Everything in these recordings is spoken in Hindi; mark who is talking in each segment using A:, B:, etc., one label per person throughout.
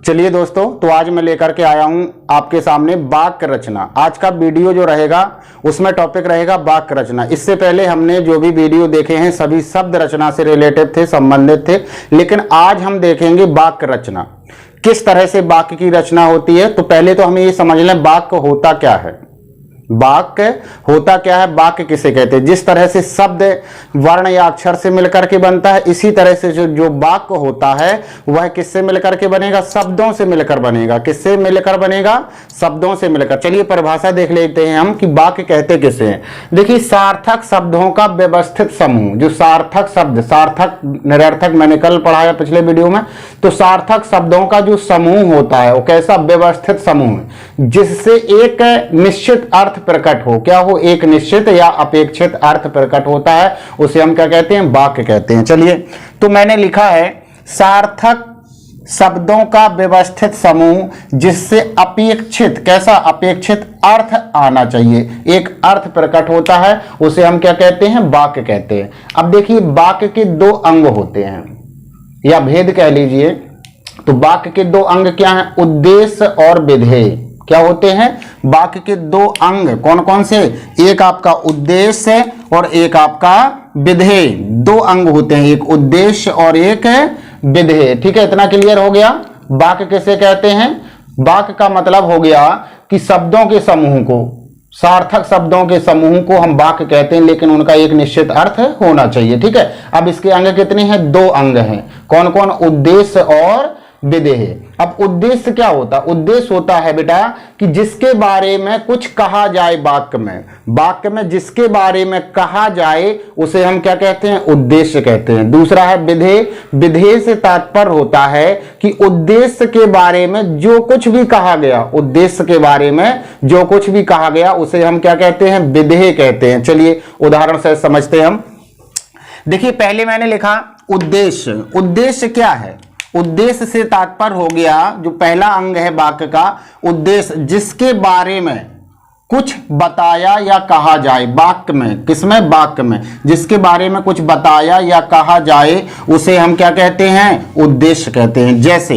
A: चलिए दोस्तों, तो आज मैं लेकर के आया हूं आपके सामने वाक्य रचना। आज का वीडियो जो रहेगा उसमें टॉपिक रहेगा वाक्य रचना। इससे पहले हमने जो भी वीडियो देखे हैं सभी शब्द रचना से रिलेटेड थे, संबंधित थे, लेकिन आज हम देखेंगे वाक्य रचना, किस तरह से वाक्य की रचना होती है। तो पहले तो हमें ये समझ लें वाक्य होता क्या है। वाक्य होता क्या है, वाक्य किसे कहते हैं। जिस तरह से शब्द वर्ण या अक्षर से मिलकर के बनता है, इसी तरह से जो वाक्य होता है वह किससे मिलकर के बनेगा, शब्दों से मिलकर बनेगा। किससे मिलकर बनेगा, शब्दों से मिलकर। चलिए परिभाषा देख लेते हैं हम कि वाक्य कहते किसे हैं। देखिए, सार्थक शब्दों का व्यवस्थित समूह। जो सार्थक शब्द, सार्थक निरर्थक मैंने कल पढ़ाया पिछले वीडियो में, तो सार्थक शब्दों का जो समूह होता है वो कैसा, व्यवस्थित समूह, जिससे एक निश्चित अर्थ प्रकट हो। क्या हो, एक निश्चित या अपेक्षित अर्थ प्रकट होता है, उसे हम क्या कहते हैं, वाक्य कहते हैं। चलिए, तो मैंने लिखा है सार्थक शब्दों का व्यवस्थित समूह जिससे अपेक्षित, कैसा, अपेक्षित अर्थ आना चाहिए, एक अर्थ प्रकट होता है, उसे हम क्या कहते हैं, वाक्य कहते हैं। अब देखिए, वाक्य के दो अंग होते हैं या भेद कह लीजिए। तो वाक्य के दो अंग क्या हैं, उद्देश्य और विधेय। क्या होते हैं, वाक्य के दो अंग कौन कौन से, एक आपका उद्देश्य और एक आपका विधेय। दो अंग होते हैं, एक उद्देश्य और एक विधेय। ठीक है, इतना क्लियर हो गया। वाक्य किसे कहते हैं, वाक्य का मतलब हो गया कि शब्दों के समूह को, सार्थक शब्दों के समूह को हम वाक्य कहते हैं, लेकिन उनका एक निश्चित अर्थ होना चाहिए। ठीक है, अब इसके अंग कितने हैं, दो अंग हैं। कौन कौन, उद्देश्य और विधेय। अब उद्देश्य क्या होता है, उद्देश्य होता है बेटा कि जिसके बारे में कुछ कहा जाए वाक्य में, वाक्य में जिसके बारे में कहा जाए उसे हम क्या कहते हैं, उद्देश्य कहते हैं। दूसरा है विधेय। विधेय से तात्पर्य होता है कि उद्देश्य के बारे में जो कुछ भी कहा गया, उद्देश्य के बारे में जो कुछ भी कहा गया उसे हम क्या कहते हैं, विधेय कहते हैं। चलिए उदाहरण से समझते हैं हम। देखिए, पहले मैंने लिखा उद्देश्य। उद्देश्य क्या है, उद्देश्य से तात्पर्य हो गया, जो पहला अंग है वाक्य का, उद्देश्य, जिसके बारे में कुछ बताया या कहा जाए वाक्य में। किसमें, वाक्य में जिसके बारे में कुछ बताया या कहा जाए उसे हम क्या कहते हैं, उद्देश्य कहते हैं। जैसे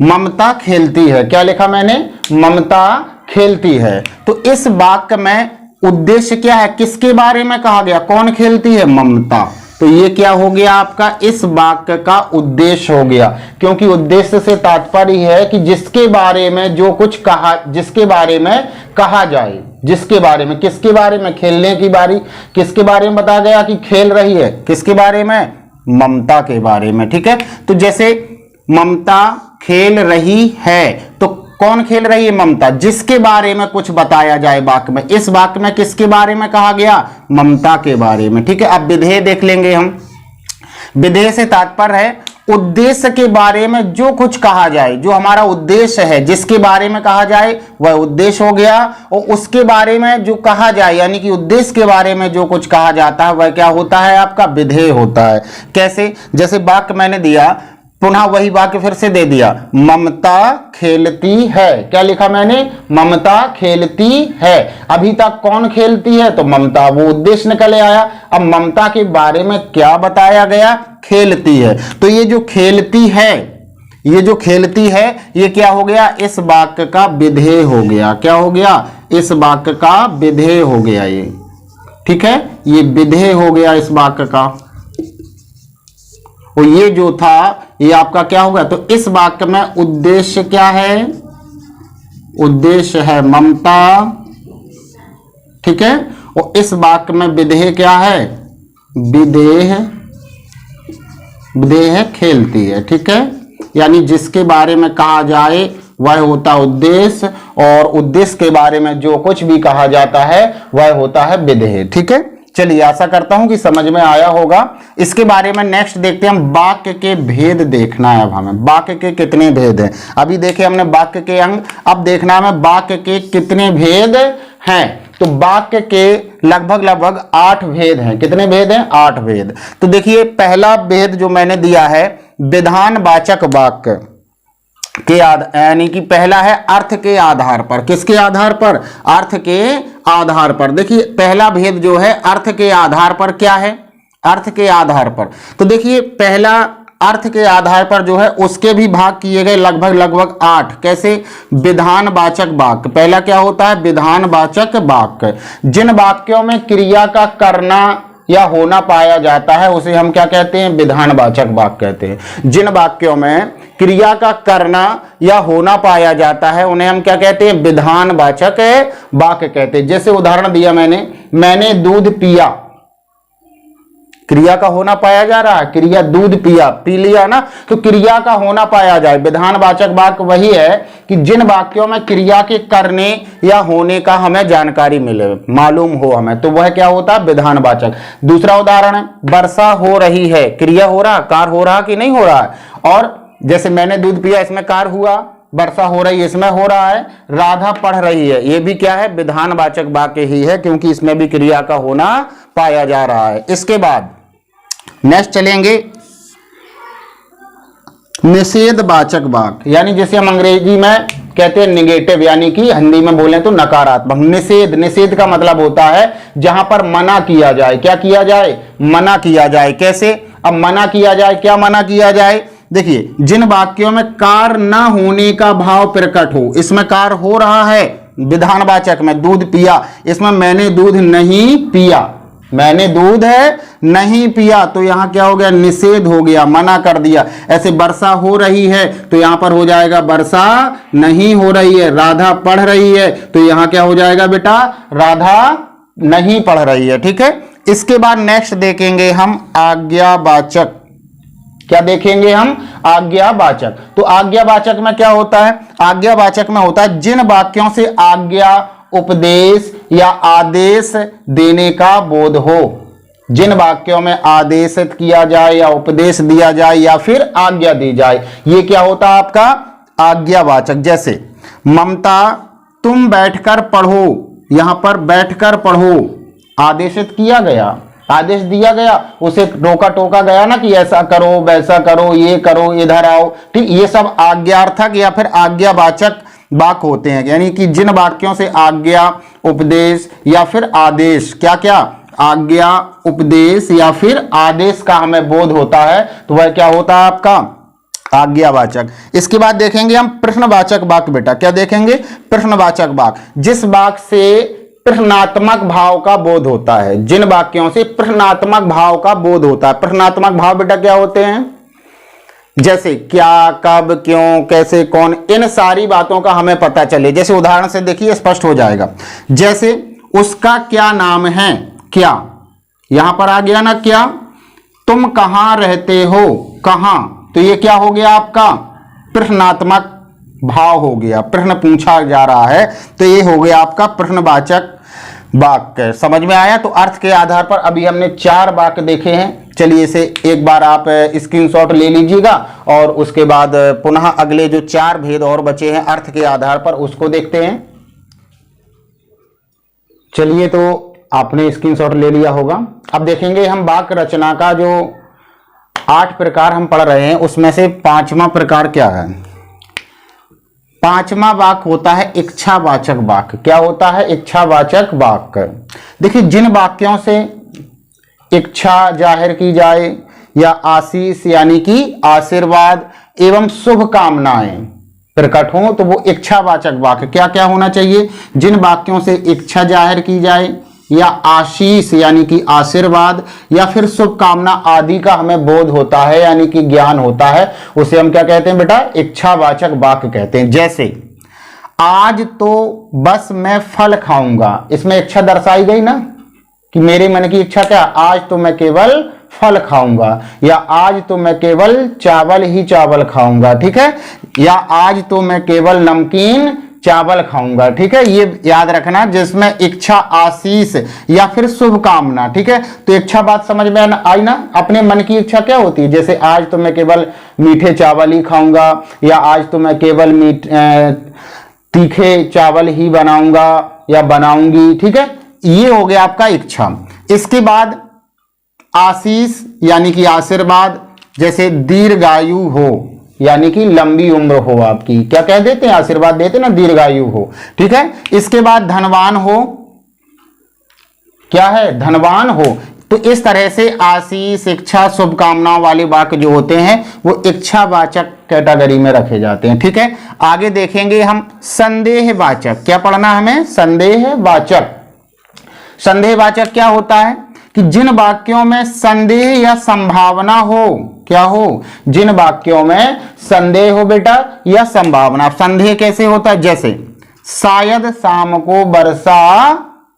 A: ममता खेलती है, क्या लिखा मैंने, ममता खेलती है। तो इस वाक्य में उद्देश्य क्या है, किसके बारे में कहा गया, कौन खेलती है, ममता। तो ये क्या हो गया आपका, इस वाक्य का उद्देश्य हो गया। क्योंकि उद्देश्य से तात्पर्य है कि जिसके बारे में जो कुछ कहा, जिसके बारे में कहा जाए, जिसके बारे में, किसके बारे में, खेलने की बारी, किसके बारे में बताया गया कि खेल रही है, किसके बारे में, ममता के बारे में। ठीक है, तो जैसे ममता खेल रही है, तो कौन खेल रही है, ममता। जिसके बारे में कुछ बताया जाए वाक्य में, इस वाक्य में किसके बारे में कहा गया, ममता के बारे में। ठीक है, अब विधेय देख लेंगे हम। विधेय से तात्पर्य है उद्देश्य के बारे में जो कुछ कहा जाए, जो हमारा उद्देश्य है, जिसके बारे में कहा जाए वह उद्देश्य हो गया, और उसके बारे में जो कहा जाए, यानी कि उद्देश्य के बारे में जो कुछ कहा जाता है वह क्या होता है, आपका विधेय होता है। कैसे, जैसे वाक्य मैंने दिया, पुनः वही वाक्य फिर से दे दिया, ममता खेलती है। क्या लिखा मैंने, ममता खेलती है। अभी तक कौन खेलती है, तो ममता, वो उद्देश्य निकल आया। अब ममता के बारे में क्या बताया गया, खेलती है। तो ये जो खेलती है, ये जो खेलती है, ये क्या हो गया, इस वाक्य का विधेय हो गया। क्या हो गया, इस वाक्य का विधेय हो गया ये। ठीक है, ये विधेय हो गया इस वाक्य का। और ये जो था ये आपका क्या होगा, तो इस वाक्य में उद्देश्य क्या है, उद्देश्य है ममता। ठीक है, और इस वाक्य में विधेय क्या है, विधेय, विधेय खेलती है। ठीक है, यानी जिसके बारे में कहा जाए वह होता उद्देश्य, और उद्देश्य के बारे में जो कुछ भी कहा जाता है वह होता है विधेय। ठीक है, चलिए आशा करता हूं कि समझ में आया होगा। इसके बारे में नेक्स्ट देखते हैं हम, वाक्य के भेद देखना है अब हमें। वाक्य के कितने भेद हैं, अभी देखे हमने वाक्य के अंग, अब देखना है वाक्य के कितने भेद हैं। तो वाक्य के लगभग 8 भेद हैं। कितने भेद हैं, 8 भेद। तो देखिए, पहला भेद जो मैंने दिया है, विधानवाचक वाक्य के यानी कि पहला है अर्थ के आधार पर। किसके आधार पर, अर्थ के आधार पर। देखिए, पहला भेद जो है अर्थ के आधार पर, क्या है, अर्थ के आधार पर। तो देखिए, पहला अर्थ के आधार पर जो है उसके भी भाग किए गए लगभग 8। कैसे? विधानवाचक वाक्य। पहला क्या होता है? विधानवाचक वाक्य। जिन वाक्यों में क्रिया का करना या होना पाया जाता है उसे हम क्या कहते हैं? विधानवाचक वाक्य कहते हैं। जिन वाक्यों में क्रिया का करना या होना पाया जाता है उन्हें हम क्या कहते हैं? विधानवाचक वाक्य कहते हैं। जैसे उदाहरण दिया मैंने दूध पिया, क्रिया का होना पाया जा रहा है, क्रिया दूध पिया, पी लिया ना, तो क्रिया का होना पाया जाए। विधानवाचक वाक्य वही है कि जिन वाक्यों में क्रिया के करने या होने का हमें जानकारी मिले, मालूम हो हमें, तो वह क्या होता है? विधानवाचक। दूसरा उदाहरण है, वर्षा हो रही है, क्रिया हो रहा, कार्य हो रहा कि नहीं हो रहा है? और जैसे मैंने दूध पिया, इसमें कार्य हुआ, वर्षा हो रही है इसमें हो रहा है, राधा पढ़ रही है, ये भी क्या है? विधानवाचक वाक्य ही है, क्योंकि इसमें भी क्रिया का होना पाया जा रहा है। इसके बाद नेक्स्ट चलेंगे निषेधवाचक वाक्य, यानी जैसे हम अंग्रेजी में कहते हैं निगेटिव, यानी कि हिंदी में बोलें तो नकारात्मक। निषेध का मतलब होता है जहां पर मना किया जाए। क्या किया जाए? मना किया जाए। कैसे? अब मना किया जाए, क्या मना किया जाए? देखिए, जिन वाक्यों में कार्य न होने का भाव प्रकट हो, इसमें कार्य हो रहा है विधानवाचक में, दूध पिया, इसमें मैंने दूध नहीं पिया, मैंने दूध नहीं पिया, तो यहां क्या हो गया? निषेध हो गया, मना कर दिया। ऐसे वर्षा हो रही है तो यहां पर हो जाएगा वर्षा नहीं हो रही है। राधा पढ़ रही है तो यहां क्या हो जाएगा बेटा? राधा नहीं पढ़ रही है। ठीक है। इसके बाद नेक्स्ट देखेंगे हम आज्ञावाचक। क्या देखेंगे हम? आज्ञावाचक। तो आज्ञावाचक में क्या होता है? आज्ञावाचक में होता है जिन वाक्यों से आज्ञा, उपदेश या आदेश देने का बोध हो। जिन वाक्यों में आदेशित किया जाए या उपदेश दिया जाए या फिर आज्ञा दी जाए, ये क्या होता है आपका? आज्ञावाचक। जैसे ममता तुम बैठकर पढ़ो, यहां पर बैठकर पढ़ो, आदेशित किया गया, आदेश दिया गया, उसे रोका टोका गया ना कि ऐसा करो वैसा करो, ये करो, इधर आओ। ठीक, ये सब आज्ञार्थक या फिर आज्ञावाचक वाक्य होते हैं। यानी कि जिन वाक्यों से आज्ञा, उपदेश या फिर आदेश, क्या क्या? आज्ञा, उपदेश या फिर आदेश का हमें बोध होता है, तो वह क्या होता है आपका? आज्ञावाचक। इसके बाद देखेंगे हम प्रश्नवाचक वाक्य। बेटा क्या देखेंगे? प्रश्नवाचक वाक्य। जिस वाक्य से प्रश्नात्मक भाव का बोध होता है, जिन वाक्यों से प्रश्नात्मक भाव का बोध होता है। प्रश्नात्मक भाव बेटा क्या होते हैं? जैसे क्या, कब, क्यों, कैसे, कौन, इन सारी बातों का हमें पता चले। जैसे उदाहरण से देखिए, स्पष्ट हो जाएगा। जैसे उसका क्या नाम है? क्या, यहां पर आ गया ना क्या। तुम कहां रहते हो? कहां, तो ये क्या हो गया आपका? प्रश्नात्मक भाव हो गया, प्रश्न पूछा जा रहा है, तो ये हो गया आपका प्रश्नवाचक वाक्य। समझ में आया? तो अर्थ के आधार पर अभी हमने 4 वाक्य देखे हैं। चलिए इसे एक बार आप स्क्रीनशॉट ले लीजिएगा और उसके बाद पुनः अगले जो 4 भेद और बचे हैं अर्थ के आधार पर उसको देखते हैं। चलिए, तो आपने स्क्रीनशॉट ले लिया होगा। अब देखेंगे हम वाक्य रचना का जो 8 प्रकार हम पढ़ रहे हैं उसमें से 5वां प्रकार क्या है? 5वां वाक्य होता है इच्छावाचक वाक्य। क्या होता है? इच्छावाचक वाक्य। देखिए, जिन वाक्यों से इच्छा जाहिर की जाए या आशीष यानी कि आशीर्वाद एवं शुभ कामनाएं प्रकट हो तो वो इच्छावाचक वाक्य। क्या क्या होना चाहिए? जिन वाक्यों से इच्छा जाहिर की जाए या आशीष यानी कि आशीर्वाद या फिर शुभकामना आदि का हमें बोध होता है यानी कि ज्ञान होता है, उसे हम क्या कहते हैं बेटा? इच्छावाचक वाक्य कहते हैं। जैसे आज तो बस मैं फल खाऊंगा, इसमें इच्छा दर्शाई गई ना कि मेरे मन की इच्छा क्या? आज तो मैं केवल फल खाऊंगा, या आज तो मैं केवल चावल ही चावल खाऊंगा। ठीक है, या आज तो मैं केवल नमकीन चावल खाऊंगा। ठीक है, ये याद रखना, जिसमें इच्छा, आशीष या फिर शुभकामना। ठीक है, तो इच्छा बात समझ में आई ना? अपने मन की इच्छा क्या होती है? जैसे आज तो मैं केवल मीठे चावल ही खाऊंगा, या आज तो मैं केवल तीखे चावल ही बनाऊंगा या बनाऊंगी। ठीक है, ये हो गया आपका इच्छा। इसके बाद आशीष यानी कि आशीर्वाद, जैसे दीर्घायु हो यानी कि लंबी उम्र हो आपकी, क्या कह देते हैं? आशीर्वाद देते ना, दीर्घायु हो। ठीक है, इसके बाद धनवान हो, क्या है? धनवान हो, तो इस तरह से आशीष, इच्छा, शुभकामनाओं वाले वाक्य जो होते हैं वो इच्छावाचक कैटेगरी में रखे जाते हैं। ठीक है, आगे देखेंगे हम संदेहवाचक। क्या पढ़ना हमें? संदेहवाचक। संदेहवाचक क्या होता है कि जिन वाक्यों में संदेह या संभावना हो, क्या हो? जिन वाक्यों में संदेह हो बेटा या संभावना। संदेह कैसे होता है? जैसे शायद शाम को वर्षा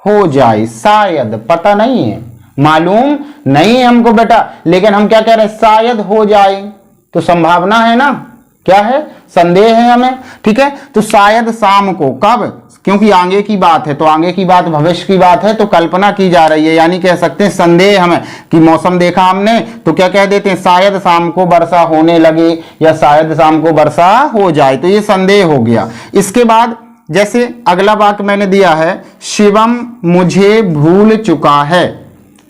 A: हो जाए। शायद पता नहीं है, मालूम नहीं है हमको बेटा, लेकिन हम क्या कह रहे हैं? शायद हो जाए, तो संभावना है ना, क्या है? संदेह है हमें। ठीक है, तो शायद शाम को, कब? क्योंकि आगे की बात है, तो आगे की बात भविष्य की बात है, तो कल्पना की जा रही है, यानी कह सकते हैं संदेह हमें कि मौसम देखा हमने तो क्या कह देते हैं? शायद शाम को वर्षा होने लगे या शायद शाम को वर्षा हो जाए, तो ये संदेह हो गया। इसके बाद जैसे अगला वाक्य मैंने दिया है, शिवम मुझे भूल चुका है।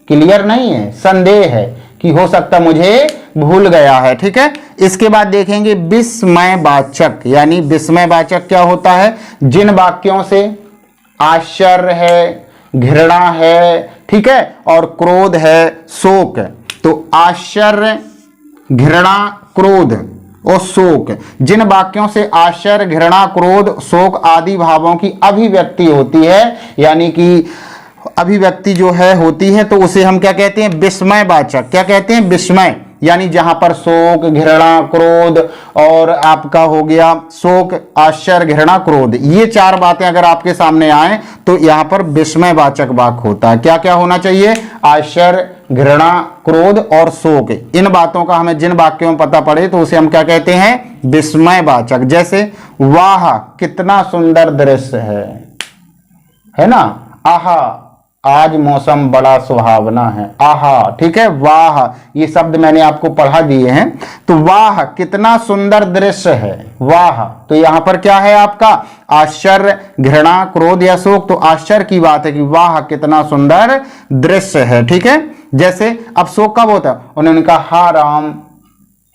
A: क्लियर नहीं है, संदेह है कि हो सकता मुझे भूल गया है। ठीक है, इसके बाद देखेंगे विस्मयवाचक, यानी विस्मयवाचक क्या होता है? जिन वाक्यों से आश्चर्य है, घृणा है, ठीक है, और क्रोध है, शोक है। तो आश्चर्य, घृणा, क्रोध और शोक, जिन वाक्यों से आश्चर्य, घृणा, क्रोध, शोक आदि भावों की अभिव्यक्ति होती है, यानी कि अभिव्यक्ति जो है होती है, तो उसे हम क्या कहते हैं? विस्मयवाचक। क्या कहते हैं? विस्मय, यानी जहां पर शोक, घृणा, क्रोध और आपका हो गया शोक, आश्चर्य, घृणा, क्रोध, ये चार बातें अगर आपके सामने आए तो यहां पर विस्मयवाचक वाक्य होता है। क्या क्या होना चाहिए? आश्चर्य, घृणा, क्रोध और शोक। इन बातों का हमें जिन वाक्यों में पता पड़े तो उसे हम क्या कहते हैं? विस्मयवाचक। जैसे वाह कितना सुंदर दृश्य है ना, आहा आज मौसम बड़ा सुहावना है, आहा। ठीक है, वाह, ये शब्द मैंने आपको पढ़ा दिए हैं। तो वाह कितना सुंदर दृश्य है, वाह, तो यहां पर क्या है आपका? आश्चर्य, घृणा, क्रोध या शोक। तो आश्चर्य की बात है कि वाह कितना सुंदर दृश्य है। ठीक है, जैसे अब शोक कब होता है? उन्होंने कहा हा राम,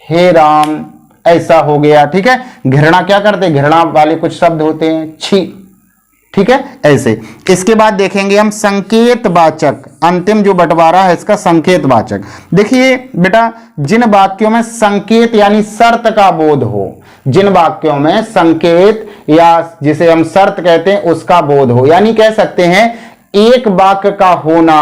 A: हे राम, ऐसा हो गया। ठीक है, घृणा क्या करते? घृणा वाले कुछ शब्द होते हैं, छी। ठीक है, ऐसे। इसके बाद देखेंगे हम संकेतवाचक। अंतिम जो बंटवारा है इसका संकेतवाचक। देखिए बेटा, जिन वाक्यों में संकेत यानी शर्त का बोध हो, जिन वाक्यों में संकेत या जिसे हम शर्त कहते हैं उसका बोध हो, यानी कह सकते हैं एक वाक्य का होना,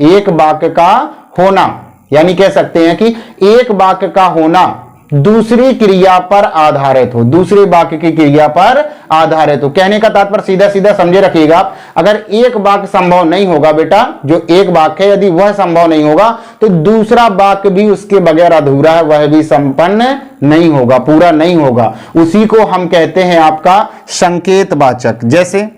A: एक वाक्य का होना, यानी कह सकते हैं कि एक वाक्य का होना दूसरी क्रिया पर आधारित हो, दूसरे वाक्य की क्रिया पर आधारित हो। कहने का तात्पर्य सीधा सीधा समझे रखिएगा, अगर एक वाक्य संभव नहीं होगा बेटा, जो एक वाक्य है यदि वह संभव नहीं होगा तो दूसरा वाक्य भी उसके बगैर अधूरा है, वह भी संपन्न नहीं होगा, पूरा नहीं होगा। उसी को हम कहते हैं आपका संकेतवाचक। जैसे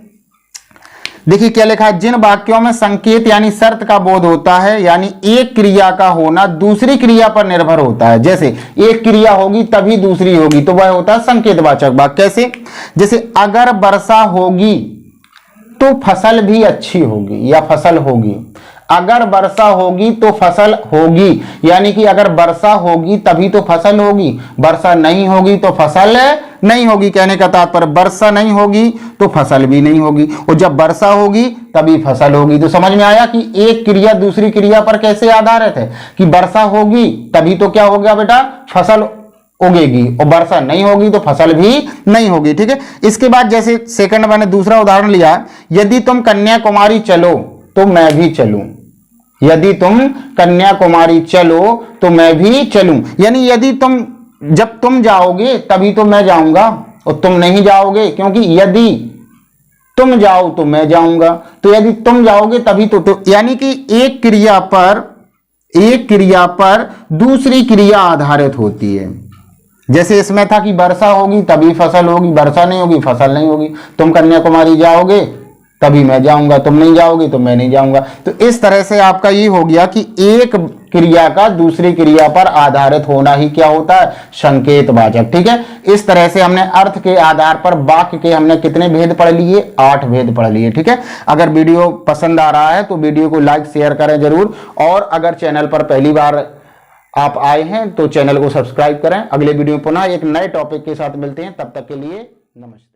A: देखिए क्या लिखा है, जिन वाक्यों में संकेत यानी शर्त का बोध होता है, यानी एक क्रिया का होना दूसरी क्रिया पर निर्भर होता है। जैसे एक क्रिया होगी तभी दूसरी होगी, तो वह होता है संकेतवाचक वाक्य। कैसे? जैसे अगर वर्षा होगी तो फसल भी अच्छी होगी या फसल होगी। अगर वर्षा होगी तो फसल होगी, यानी कि अगर वर्षा होगी तभी तो फसल होगी, वर्षा नहीं होगी तो फसल नहीं होगी। कहने का तात्पर्य वर्षा नहीं होगी तो फसल भी नहीं होगी, और जब वर्षा होगी तभी फसल होगी। तो समझ में आया कि एक क्रिया दूसरी क्रिया पर कैसे आधारित है, कि वर्षा होगी तभी तो क्या हो गया बेटा, फसल उगेगी, और वर्षा नहीं होगी तो फसल भी नहीं होगी। ठीक है, इसके बाद जैसे सेकंड मैंने दूसरा उदाहरण लिया, यदि तुम कन्याकुमारी चलो तो मैं भी चलूं। यदि तुम कन्याकुमारी चलो तो मैं भी चलूं, यानी यदि तुम, जब तुम जाओगे तभी तो मैं जाऊंगा, और तुम नहीं जाओगे, क्योंकि यदि तुम जाओ तो मैं जाऊंगा, तो यदि तुम जाओगे तभी तो यानी कि एक क्रिया पर दूसरी क्रिया आधारित होती है। जैसे इसमें था कि वर्षा होगी तभी फसल होगी, वर्षा नहीं होगी फसल नहीं होगी। तुम कन्याकुमारी जाओगे तभी मैं जाऊंगा, तुम नहीं जाओगे तो मैं नहीं जाऊंगा। तो इस तरह से आपका ये हो गया कि एक क्रिया का दूसरी क्रिया पर आधारित होना ही क्या होता है, संकेतवाचक। ठीक है, इस तरह से हमने अर्थ के आधार पर वाक्य के हमने कितने भेद पढ़ लिए, 8 भेद पढ़ लिए। ठीक है, अगर वीडियो पसंद आ रहा है तो वीडियो को लाइक शेयर करें जरूर, और अगर चैनल पर पहली बार आप आए हैं तो चैनल को सब्सक्राइब करें। अगले वीडियो पुनः एक नए टॉपिक के साथ मिलते हैं, तब तक के लिए नमस्ते।